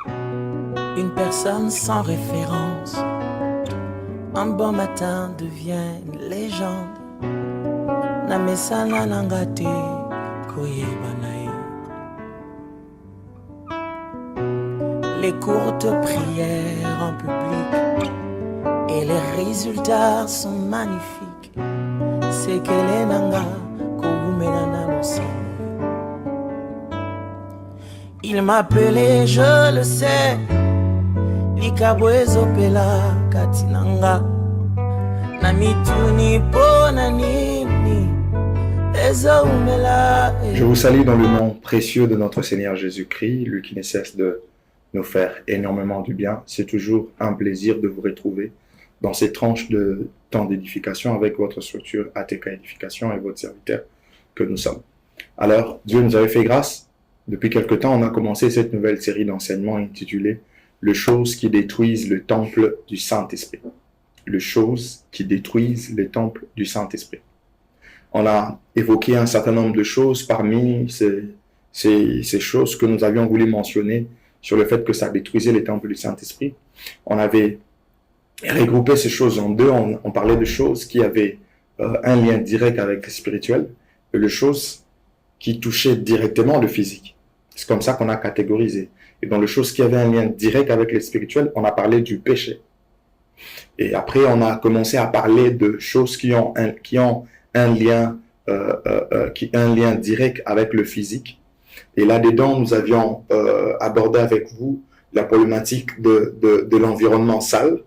une personne sans référence. Un bon matin devient une légende. Namesana nangate koyebanae. Les courtes prières en public et les résultats sont magnifiques. C'est qu'elle est nanga koumenana aussi. Il m'appelait, je le sais, Likabwezo pela katinanga. Namituni ponanini. Je vous salue dans le nom précieux de notre Seigneur Jésus-Christ, lui qui ne cesse de nous faire énormément du bien. C'est toujours un plaisir de vous retrouver dans ces tranches de temps d'édification avec votre structure ATK Édification et votre serviteur que nous sommes. Alors, Dieu nous avait fait grâce. Depuis quelque temps, on a commencé cette nouvelle série d'enseignements intitulée « Les choses qui détruisent le temple du Saint-Esprit ». Les choses qui détruisent le temple du Saint-Esprit. On a évoqué un certain nombre de choses parmi ces choses que nous avions voulu mentionner sur le fait que ça détruisait les temples du Saint-Esprit. On avait regroupé ces choses en deux. On parlait de choses qui avaient un lien direct avec le spirituel et les choses qui touchaient directement le physique. C'est comme ça qu'on a catégorisé. Et dans les choses qui avaient un lien direct avec le spirituel, on a parlé du péché. Et après, on a commencé à parler de choses qui ont un lien direct avec le physique. Et là-dedans, nous avions abordé avec vous la problématique de l'environnement sale.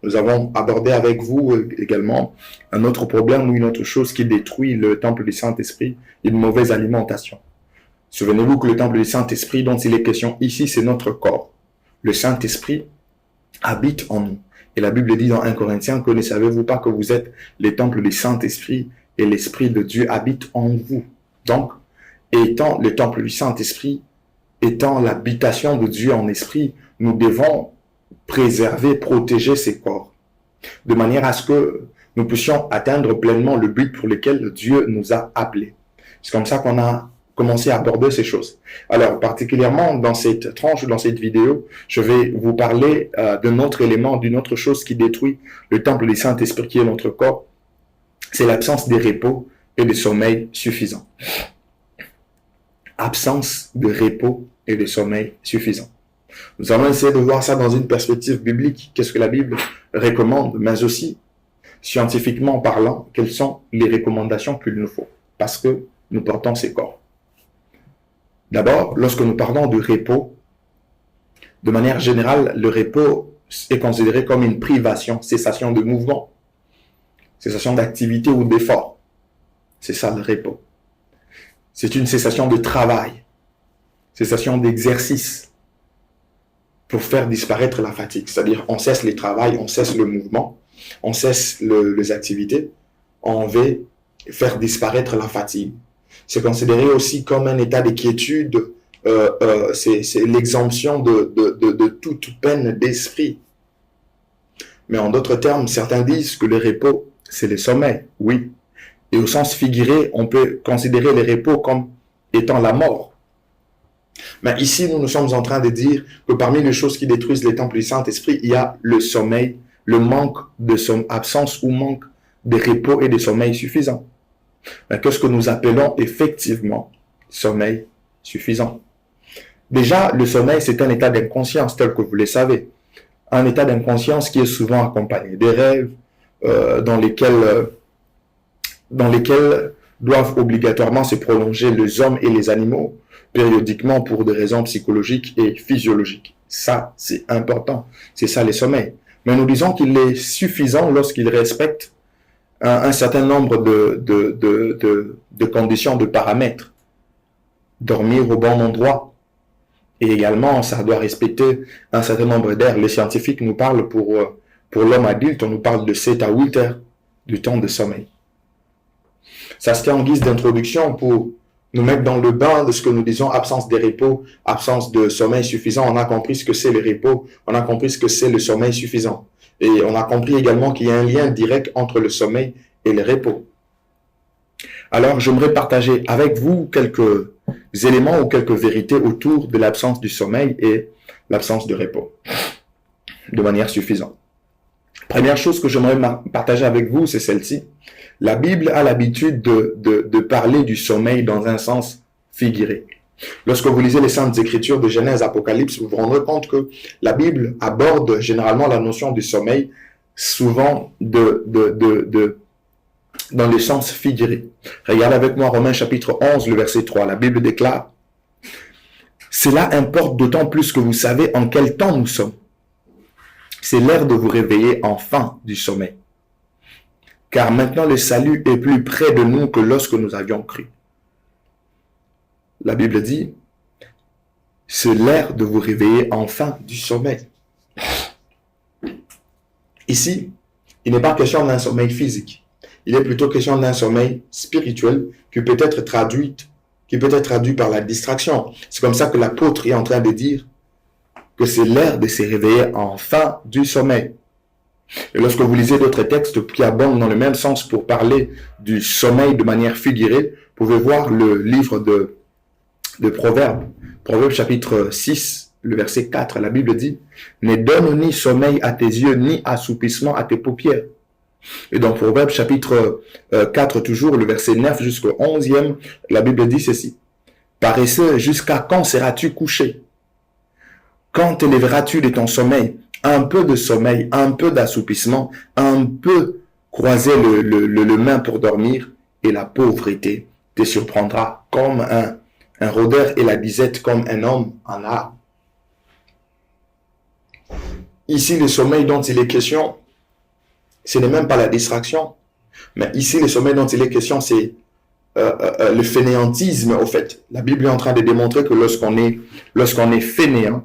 Nous avons abordé avec vous également un autre problème ou une autre chose qui détruit le temple du Saint-Esprit, une mauvaise alimentation. Souvenez-vous que le temple du Saint-Esprit dont il est question ici, c'est notre corps. Le Saint-Esprit habite en nous. Et la Bible dit dans 1 Corinthiens que ne savez-vous pas que vous êtes les temples du Saint-Esprit et l'Esprit de Dieu habite en vous. Donc, étant le temple du Saint-Esprit, étant l'habitation de Dieu en esprit, nous devons préserver, protéger ces corps, de manière à ce que nous puissions atteindre pleinement le but pour lequel Dieu nous a appelés. C'est comme ça qu'on a commencer à aborder ces choses. Alors, particulièrement dans cette tranche, dans cette vidéo, je vais vous parler d'un autre élément, d'une autre chose qui détruit le temple du Saint-Esprit qui est notre corps. C'est l'absence de repos et de sommeil suffisant. Absence de repos et de sommeil suffisant. Nous allons essayer de voir ça dans une perspective biblique. Qu'est-ce que la Bible recommande, mais aussi, scientifiquement parlant, quelles sont les recommandations qu'il nous faut, parce que nous portons ces corps. D'abord, lorsque nous parlons de repos, de manière générale, le repos est considéré comme une privation, cessation de mouvement, cessation d'activité ou d'effort. C'est ça le repos. C'est une cessation de travail, cessation d'exercice pour faire disparaître la fatigue. C'est-à-dire, on cesse les travails, on cesse le mouvement, on cesse les activités, on veut faire disparaître la fatigue. C'est considéré aussi comme un état de quiétude, c'est l'exemption de toute peine d'esprit. Mais en d'autres termes, certains disent que le repos, c'est le sommeil, oui. Et au sens figuré, on peut considérer le repos comme étant la mort. Mais ici, nous sommes en train de dire que parmi les choses qui détruisent les temples du Saint-Esprit, il y a le sommeil, le manque de absence ou manque de repos et de sommeil suffisant. Mais qu'est-ce que nous appelons effectivement sommeil suffisant? Déjà, le sommeil, c'est un état d'inconscience, tel que vous le savez. Un état d'inconscience qui est souvent accompagné des rêves dans lesquels doivent obligatoirement se prolonger les hommes et les animaux périodiquement pour des raisons psychologiques et physiologiques. Ça, c'est important. C'est ça le sommeil. Mais nous disons qu'il est suffisant lorsqu'il respecte un certain nombre de conditions, de paramètres. Dormir au bon endroit. Et également, ça doit respecter un certain nombre d'aires. Les scientifiques nous parlent pour l'homme adulte, on nous parle de 7 à 8 heures du temps de sommeil. Ça se fait en guise d'introduction pour nous mettre dans le bain de ce que nous disons absence de repos, absence de sommeil suffisant. On a compris ce que c'est le repos, on a compris ce que c'est le sommeil suffisant. Et on a compris également qu'il y a un lien direct entre le sommeil et le repos. Alors, j'aimerais partager avec vous quelques éléments ou quelques vérités autour de l'absence du sommeil et l'absence de repos de manière suffisante. Première chose que j'aimerais partager avec vous, c'est celle-ci. La Bible a l'habitude de parler du sommeil dans un sens figuré. Lorsque vous lisez les Saintes Écritures de Genèse, Apocalypse, vous vous rendrez compte que la Bible aborde généralement la notion du sommeil souvent dans le sens figuré. Regardez avec moi Romains chapitre 11, le verset 3. La Bible déclare: « Cela importe d'autant plus que vous savez en quel temps nous sommes. C'est l'heure de vous réveiller enfin du sommeil. Car maintenant le salut est plus près de nous que lorsque nous avions cru. » La Bible dit, c'est l'heure de vous réveiller enfin du sommeil. Ici, il n'est pas question d'un sommeil physique. Il est plutôt question d'un sommeil spirituel qui peut être traduit par la distraction. C'est comme ça que l'apôtre est en train de dire que c'est l'heure de se réveiller enfin du sommeil. Et lorsque vous lisez d'autres textes qui abondent dans le même sens pour parler du sommeil de manière figurée, vous pouvez voir le livre de Proverbes. Proverbes chapitre 6, le verset 4, la Bible dit « Ne donne ni sommeil à tes yeux, ni assoupissement à tes paupières. » Et dans Proverbes chapitre 4, toujours le verset 9 jusqu'au 11e, la Bible dit ceci. « Paresseux, jusqu'à quand seras-tu couché? Quand te lèveras-tu de ton sommeil? Un peu de sommeil, un peu d'assoupissement, un peu croiser le main pour dormir, et la pauvreté te surprendra comme un rôdeur et la disette comme un homme en art. » Ici, le sommeil dont il est question, ce n'est même pas la distraction. Mais ici, le sommeil dont il est question, c'est le fainéantisme, au fait. La Bible est en train de démontrer que lorsqu'on est fainéant,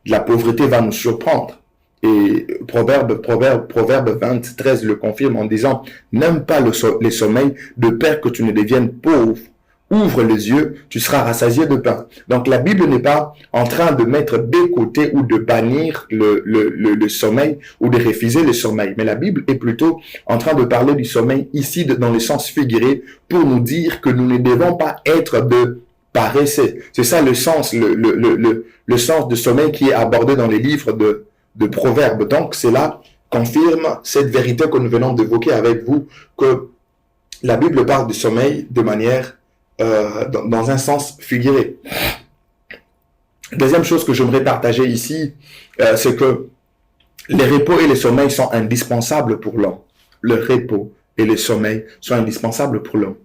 la pauvreté va nous surprendre. Et Proverbe 23 le confirme en disant « N'aime pas le sommeil de peur que tu ne deviennes pauvre. Ouvre les yeux, tu seras rassasié de pain. » Donc la Bible n'est pas en train de mettre de côté ou de bannir le sommeil ou de refuser le sommeil. Mais la Bible est plutôt en train de parler du sommeil ici dans le sens figuré pour nous dire que nous ne devons pas être de paresseux. C'est ça le sens, le sens de sommeil qui est abordé dans les livres de Proverbes. Donc cela confirme cette vérité que nous venons d'évoquer avec vous, que la Bible parle du sommeil de manière dans un sens figuré. Deuxième chose que j'aimerais partager ici, c'est que les repos et le sommeil sont indispensables pour l'homme. Le repos et le sommeil sont indispensables pour l'homme.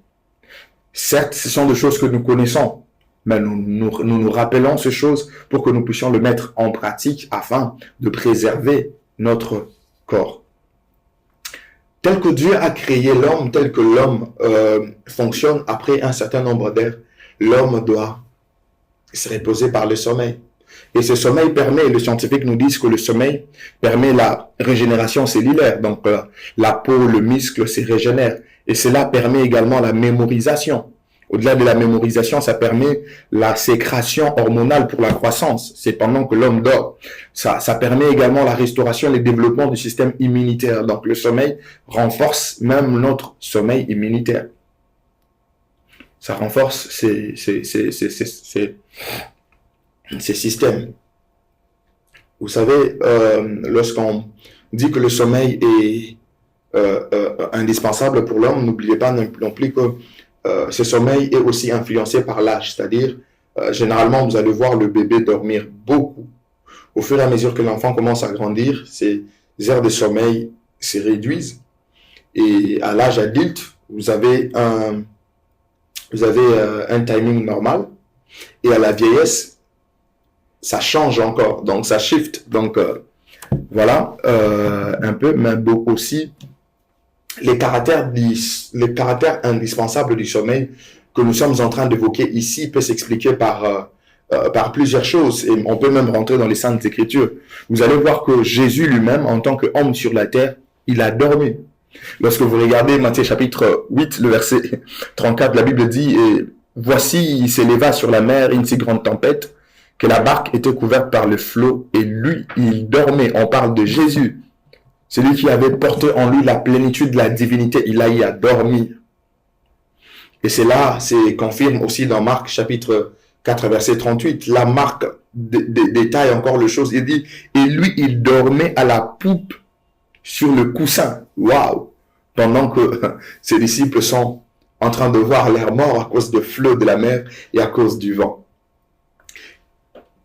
Certes, ce sont des choses que nous connaissons, mais nous rappelons ces choses pour que nous puissions le mettre en pratique afin de préserver notre corps. Tel que Dieu a créé l'homme, tel que l'homme fonctionne après un certain nombre d'heures, l'homme doit se reposer par le sommeil. Et ce sommeil permet, les scientifiques nous disent que le sommeil permet la régénération cellulaire. Donc la peau, le muscle se régénère. Et cela permet également la mémorisation. Au-delà de la mémorisation, ça permet la sécrétion hormonale pour la croissance. C'est pendant que l'homme dort. Ça permet également la restauration et le développement du système immunitaire. Donc le sommeil renforce même notre sommeil immunitaire. Ça renforce ces systèmes. Vous savez, lorsqu'on dit que le sommeil est indispensable pour l'homme, n'oubliez pas non plus que ce sommeil est aussi influencé par l'âge, c'est-à-dire généralement vous allez voir le bébé dormir beaucoup. Au fur et à mesure que l'enfant commence à grandir, ses heures de sommeil se réduisent et à l'âge adulte, vous avez un timing normal et à la vieillesse, ça change encore, donc ça shift. Donc voilà un peu, mais beaucoup aussi les caractères indispensables du sommeil que nous sommes en train d'évoquer ici peut s'expliquer par plusieurs choses, et on peut même rentrer dans les Saintes Écritures. Vous allez voir que Jésus lui-même, en tant qu'homme sur la terre, il a dormi. Lorsque vous regardez Matthieu chapitre 8, le verset 34, la Bible dit et « Voici, il s'éleva sur la mer une si grande tempête que la barque était couverte par le flot, et lui, il dormait. » On parle de Jésus. Celui qui avait porté en lui la plénitude de la divinité, il a y à dormir. Et c'est là, c'est confirme aussi dans Marc chapitre 4, verset 38. Là, Marc détaille encore les choses. Il dit, et lui, il dormait à la poupe sur le coussin. Waouh! Pendant que ses disciples sont en train de voir l'air mort à cause des flots de la mer et à cause du vent.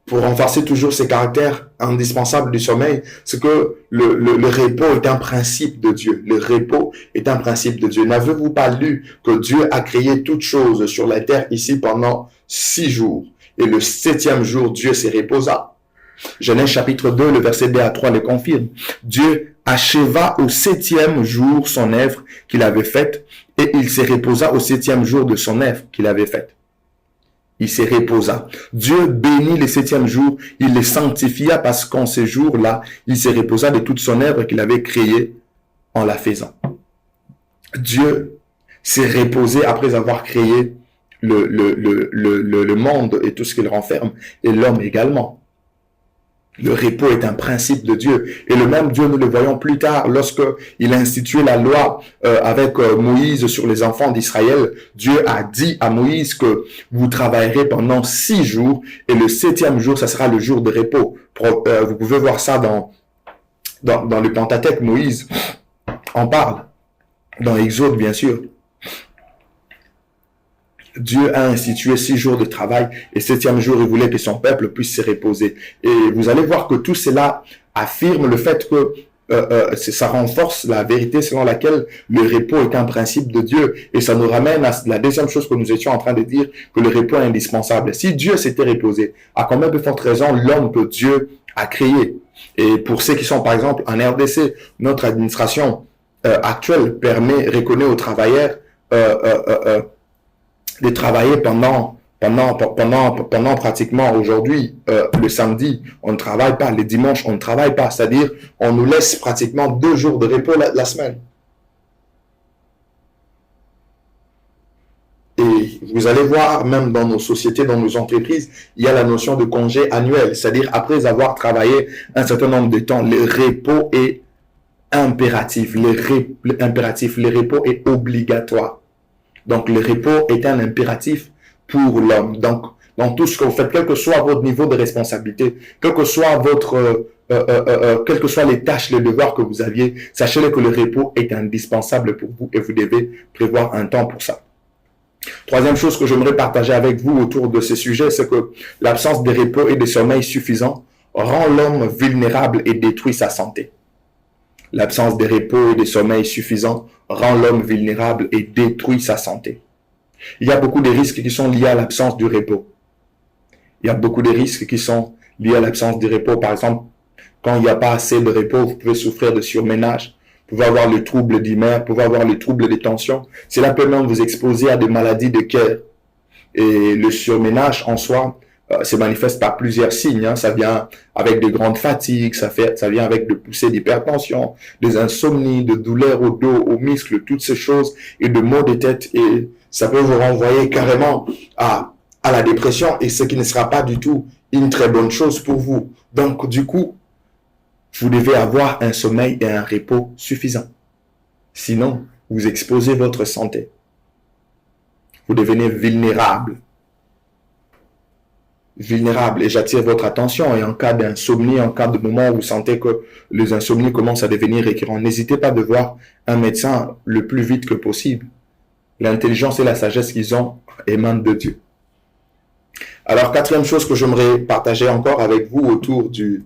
Pour renforcer toujours ces caractères indispensables du sommeil, c'est que le repos est un principe de Dieu. Le repos est un principe de Dieu. N'avez-vous pas lu que Dieu a créé toutes choses sur la terre ici pendant 6 jours? Et le 7e jour, Dieu s'est reposa. Genèse chapitre 2, le verset 2 à 3 le confirme. Dieu acheva au 7e jour son œuvre qu'il avait faite et il se reposa au 7e jour de son œuvre qu'il avait faite. Il se reposa. Dieu bénit le 7e jour, il le sanctifia parce qu'en ce jour-là, il se reposa de toute son œuvre qu'il avait créée en la faisant. Dieu s'est reposé après avoir créé le monde et tout ce qu'il renferme, et l'homme également. Le repos est un principe de Dieu. Et le même Dieu, nous le voyons plus tard, lorsque il a institué la loi avec Moïse sur les enfants d'Israël. Dieu a dit à Moïse que vous travaillerez pendant 6 jours et le 7e jour, ça sera le jour de repos. Vous pouvez voir ça dans le Pentateuque. Moïse en parle. Dans Exode, bien sûr. Dieu a institué 6 jours de travail et 7e jour, il voulait que son peuple puisse se reposer. Et vous allez voir que tout cela affirme le fait que ça renforce la vérité selon laquelle le repos est un principe de Dieu. Et ça nous ramène à la deuxième chose que nous étions en train de dire, que le repos est indispensable. Si Dieu s'était reposé, à combien de fortes raisons l'homme que Dieu a créé? Et pour ceux qui sont par exemple en RDC, notre administration actuelle reconnaît aux travailleurs de travailler pendant pratiquement aujourd'hui, le samedi, on ne travaille pas, les dimanches, on ne travaille pas. C'est-à-dire, on nous laisse pratiquement 2 jours de repos la semaine. Et vous allez voir, même dans nos sociétés, dans nos entreprises, il y a la notion de congé annuel. C'est-à-dire, après avoir travaillé un certain nombre de temps, le repos est impératif. Le repos est obligatoire. Donc, le repos est un impératif pour l'homme. Donc, dans tout ce que vous faites, quel que soit votre niveau de responsabilité, quel que soit quelles que soient les tâches, les devoirs que vous aviez, sachez que le repos est indispensable pour vous et vous devez prévoir un temps pour ça. Troisième chose que j'aimerais partager avec vous autour de ce sujet, c'est que l'absence de repos et de sommeil suffisant rend l'homme vulnérable et détruit sa santé. L'absence de repos et de sommeil suffisant rend l'homme vulnérable et détruit sa santé. Il y a beaucoup de risques qui sont liés à l'absence du repos. Il y a beaucoup de risques qui sont liés à l'absence du repos. Par exemple, quand il n'y a pas assez de repos, vous pouvez souffrir de surménage, vous pouvez avoir le trouble d'humeur, vous pouvez avoir le trouble des tensions. Cela peut même vous exposer à des maladies de cœur. Et le surménage en soi se manifeste par plusieurs signes. Hein. Ça vient avec de grandes fatigues, ça vient avec des poussées d'hypertension, des insomnies, de douleurs au dos, aux muscles, toutes ces choses, et de maux de tête. Et ça peut vous renvoyer carrément à la dépression, et ce qui ne sera pas du tout une très bonne chose pour vous. Donc, du coup, vous devez avoir un sommeil et un repos suffisants. Sinon, vous exposez votre santé. Vous devenez vulnérable. Et j'attire votre attention. Et en cas d'insomnie, en cas de moment où vous sentez que les insomnies commencent à devenir récurrents, n'hésitez pas de voir un médecin le plus vite que possible. L'intelligence et la sagesse qu'ils ont émanent de Dieu. Alors, quatrième chose que j'aimerais partager encore avec vous autour du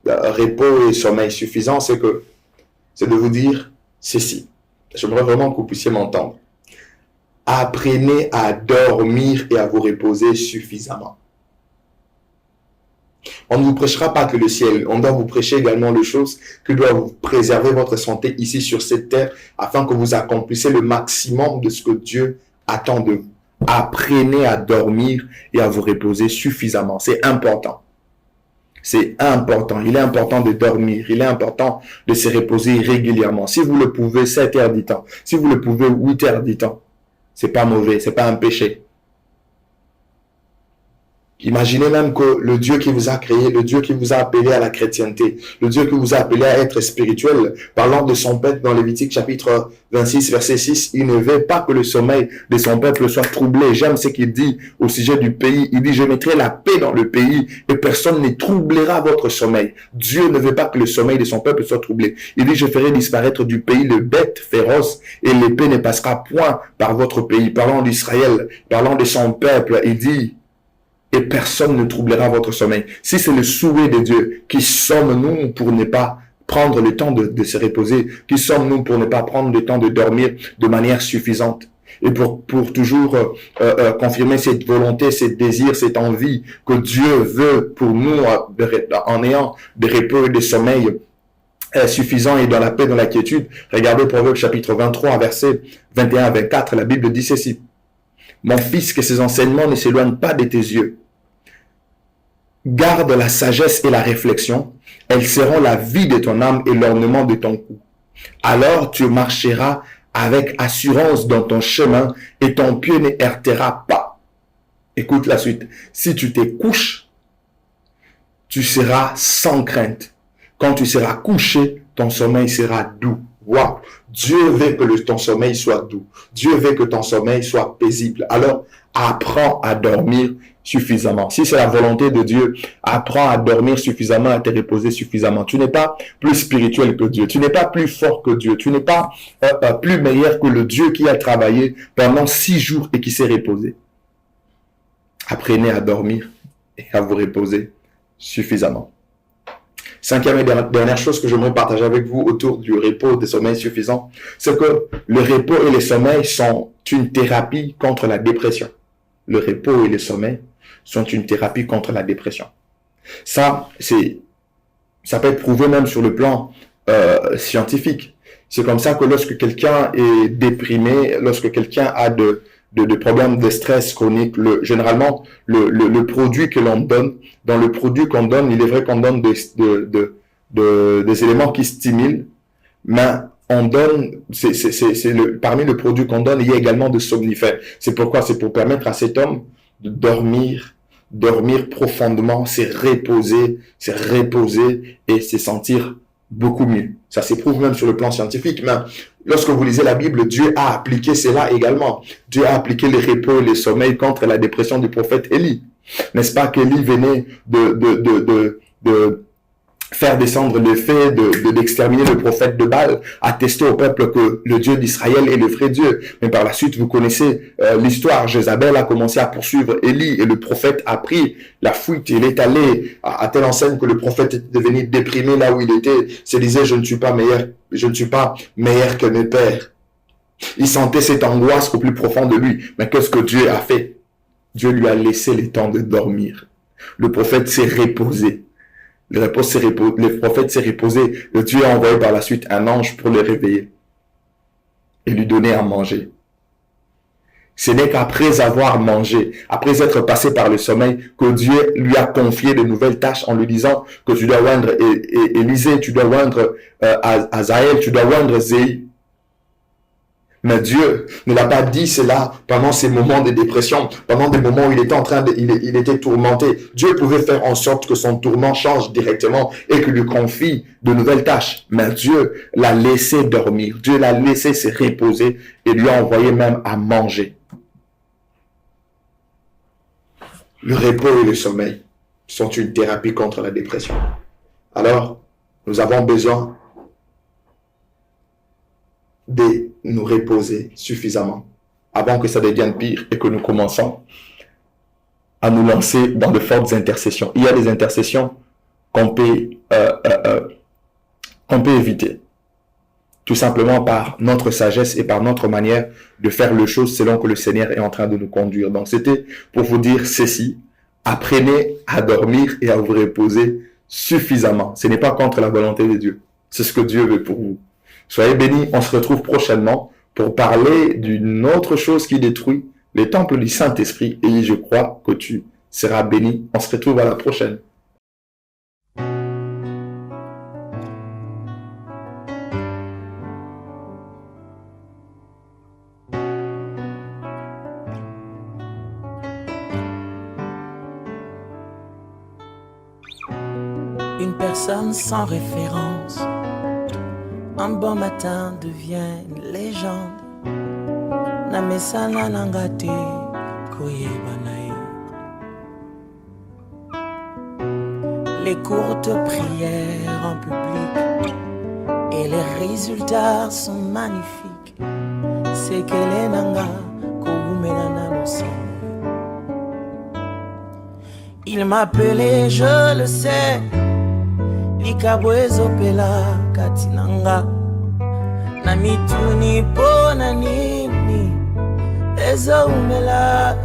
repos et sommeil suffisant, c'est de vous dire ceci. J'aimerais vraiment que vous puissiez m'entendre. Apprenez à dormir et à vous reposer suffisamment. On ne vous prêchera pas que le ciel, on doit vous prêcher également les choses que doit vous préserver votre santé ici sur cette terre afin que vous accomplissiez le maximum de ce que Dieu attend de vous. Apprenez à dormir et à vous reposer suffisamment. C'est important. C'est important. Il est important de dormir. Il est important de se reposer régulièrement. Si vous le pouvez, 7 heures du temps. Si vous le pouvez, 8 heures du temps. C'est pas mauvais. C'est pas un péché. Imaginez même que le Dieu qui vous a créé, le Dieu qui vous a appelé à la chrétienté, le Dieu qui vous a appelé à être spirituel, parlant de son peuple dans Lévitique chapitre 26, verset 6, il ne veut pas que le sommeil de son peuple soit troublé. J'aime ce qu'il dit au sujet du pays. Il dit, je mettrai la paix dans le pays et personne ne troublera votre sommeil. Dieu ne veut pas que le sommeil de son peuple soit troublé. Il dit, je ferai disparaître du pays le bête féroce et l'épée ne passera point par votre pays. Parlant d'Israël, parlant de son peuple, il dit, et personne ne troublera votre sommeil. Si c'est le souhait de Dieu, qui sommes-nous pour ne pas prendre le temps de se reposer? Qui sommes-nous pour ne pas prendre le temps de dormir de manière suffisante? Et pour toujours confirmer cette volonté, ce désir, cette envie que Dieu veut pour nous en ayant des repos et des sommeils suffisants et dans la paix, dans la quiétude. Regardez Proverbe chapitre 23, versets 21 à 24, la Bible dit ceci. Mon fils, que ces enseignements ne s'éloignent pas de tes yeux. Garde la sagesse et la réflexion, elles seront la vie de ton âme et l'ornement de ton cou. Alors tu marcheras avec assurance dans ton chemin et ton pied ne heurtera pas. Écoute la suite. Si tu te couches, tu seras sans crainte. Quand tu seras couché, ton sommeil sera doux. Wow. Dieu veut que ton sommeil soit doux. Dieu veut que ton sommeil soit paisible. Alors, apprends à dormir suffisamment. Si c'est la volonté de Dieu, apprends à dormir suffisamment, à te reposer suffisamment. Tu n'es pas plus spirituel que Dieu. Tu n'es pas plus fort que Dieu. Tu n'es pas plus meilleur que le Dieu qui a travaillé pendant 6 jours et qui s'est reposé. Apprenez à dormir et à vous reposer suffisamment. 5e et dernière chose que j'aimerais partager avec vous autour du repos, des sommeils suffisants, c'est que le repos et le sommeil sont une thérapie contre la dépression. Le repos et le sommeil sont une thérapie contre la dépression. Ça peut être prouvé même sur le plan scientifique. C'est comme ça que lorsque quelqu'un est déprimé, lorsque quelqu'un a de problèmes de stress chronique, généralement, le produit que l'on donne, dans le produit qu'on donne, il est vrai qu'on donne des éléments qui stimulent, mais on donne, parmi le produit qu'on donne, il y a également des somnifères. C'est pourquoi? C'est pour permettre à cet homme de dormir profondément, se reposer et se sentir beaucoup mieux. Ça s'éprouve même sur le plan scientifique, mais lorsque vous lisez la Bible, Dieu a appliqué cela également. Dieu a appliqué les repos et les sommeils contre la dépression du prophète Élie. N'est-ce pas qu'Élie venait de faire descendre le fait d'exterminer le prophète de Baal, attester au peuple que le Dieu d'Israël est le vrai Dieu. Mais par la suite, vous connaissez l'histoire. Jézabel a commencé à poursuivre Élie et le prophète a pris la fuite. Il est allé à telle enseigne que le prophète est devenu déprimé là où il était. Se disait, je ne suis pas meilleur que mes pères. Il sentait cette angoisse au plus profond de lui. Mais qu'est-ce que Dieu a fait? Dieu lui a laissé le temps de dormir. Le prophète s'est reposé. Le prophète s'est reposé. Le Dieu a envoyé par la suite un ange pour le réveiller et lui donner à manger. Ce n'est qu'après avoir mangé, après être passé par le sommeil, que Dieu lui a confié de nouvelles tâches en lui disant que tu dois oindre Élisée, tu dois oindre Azaël, tu dois oindre Zéhi. Mais Dieu ne l'a pas dit cela pendant ces moments de dépression, pendant des moments où il était tourmenté. Dieu pouvait faire en sorte que son tourment change directement et que lui confie de nouvelles tâches. Mais Dieu l'a laissé dormir. Dieu l'a laissé se reposer et lui a envoyé même à manger. Le repos et le sommeil sont une thérapie contre la dépression. Alors, nous avons besoin de nous reposer suffisamment avant que ça devienne pire et que nous commençons à nous lancer dans de fortes intercessions. Il y a des intercessions qu'on peut éviter, tout simplement par notre sagesse et par notre manière de faire les choses selon que le Seigneur est en train de nous conduire. Donc c'était pour vous dire ceci, apprenez à dormir et à vous reposer suffisamment. Ce n'est pas contre la volonté de Dieu, c'est ce que Dieu veut pour vous. Soyez bénis, on se retrouve prochainement pour parler d'une autre chose qui détruit les temples du Saint-Esprit et je crois que tu seras béni. On se retrouve à la prochaine. une personne sans référence. Un bon matin devient une légende. Namesana nangate koyebanae. Les courtes prières en public et les résultats sont magnifiques. C'est que les nanga koumenana losi. Il m'appelait, je le sais, Likabwezo pela katinanga. Namituni pona nini, ezo umela